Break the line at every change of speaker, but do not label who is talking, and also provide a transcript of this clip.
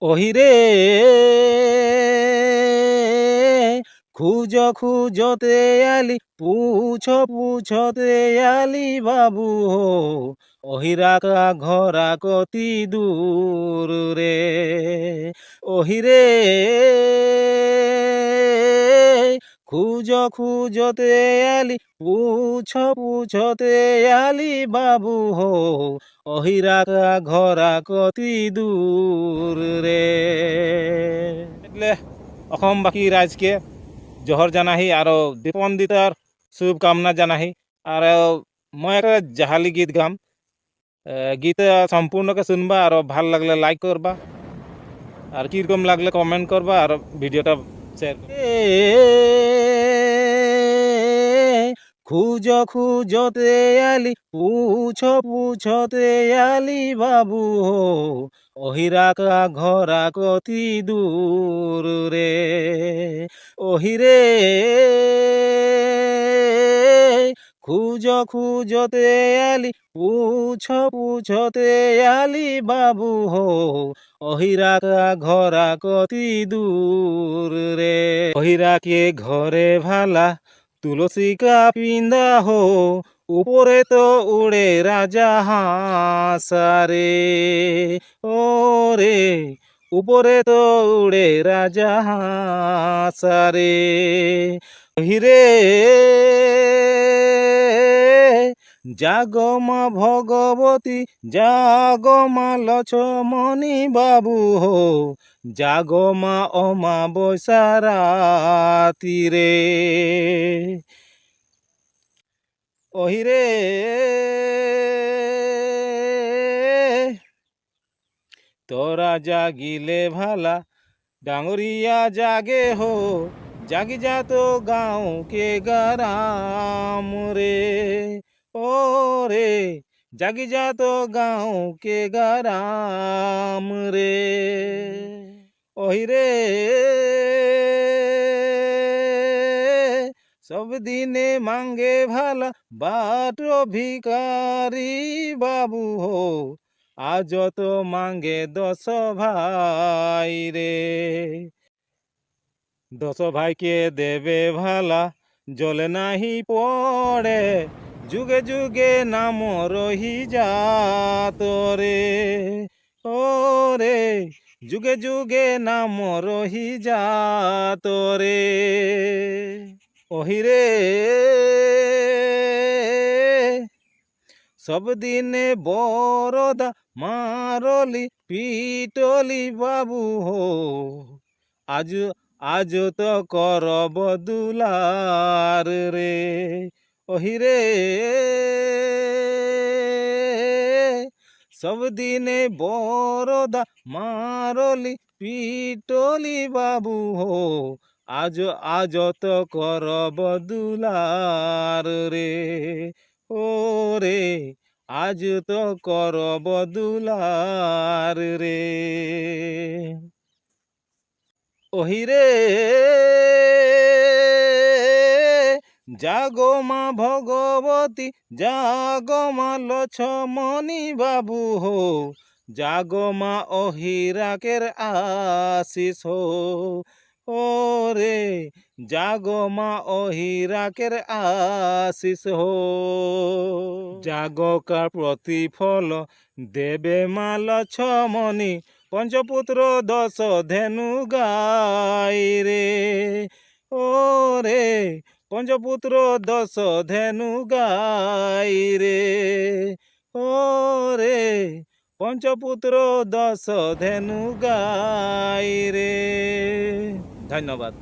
ওহিরে খুঁজ খুঁজতে আলি পুছতে আলি বাবু হো ওহিরা কা ঘরা কতি দূর রে ওহিরে খুঁজতে আলি পুছতে আলি বাবু হো ওহিরা কা ঘরা কতি দূর রে অসমবাসী ৰাইজকে জহৰ জানাহি আৰু দীপন্দিতাৰ শুভকামনা জানাহি আৰু মই একটা জাহালি গীত গাম গীত সম্পূর্ণকে শুনবা আর ভাল লাগলে লাইক করবা আর কিরকম লাগলে কমেন্ট করবা আর ভিডিওটা শেয়ার খুঁজতে আলি পুছতে আলি বাবু হো ওহিরা কা ঘরা কতি দূর রে ওহিরে খুঁজতে আলি পুছতে আলি বাবু হো ওহিরা কা ঘরা কতি দূর রে ওহিরা কে ঘরে ভালা তুলসী কা পিন্দা হো উপরে তো উড়ে রাজা হাসারে ও রে উপরে তো উড়ে রাজা হাসারে হিরে জাগমা ভগবতী জাগমা লক্ষ্মণী বাবু হো জাগমা অমাবস্যা রাতি রে ওহিরে তোরা জাগিলে ভালা ডাঙরিয়া জাগে হো জাগি যা তো গাঁও কে গরাম রে ও রে জাগি যা তো গাঁও কে গরাম রে ওহিরে সব দিনে মাঙ্গে ভালা বাট ভিকারি বাবু হো আজ তো মাঙ্গে 10 ভাই রে 10 ভাইকে দেবে ভালা জলে নাহি পড়ে যুগে যুগে নাম রহি যাত রে ও রে যুগে যুগে নাম রহি যাত রে ওহিরে সব দিনে বরদা মারলি পিটলি বাবু হো আজ তো করব দুলার রে ওহিরে সব দিনে বরদা মারলি পিটলি বাবু হো আজ তো করব দুলার রে ও রে আজ তো করব দুলার রে ওহিরে জাগো মা ভগবতী জাগো মা লক্ষ্মণী বাবু হো জাগো মা অহিরাকের আশিস হো ও রে জাগো মা অহিরাকের আশিস হো জাগকার প্রতিফল দেবে মা লক্ষ্মণী পঞ্চপুত্র 10 ধেনু গাই রে ও রে পঞ্চপুত্র 10 ধেনু গাই রে ও রে পঞ্চপুত্র 10 ধেনু গাই রে ধন্যবাদ।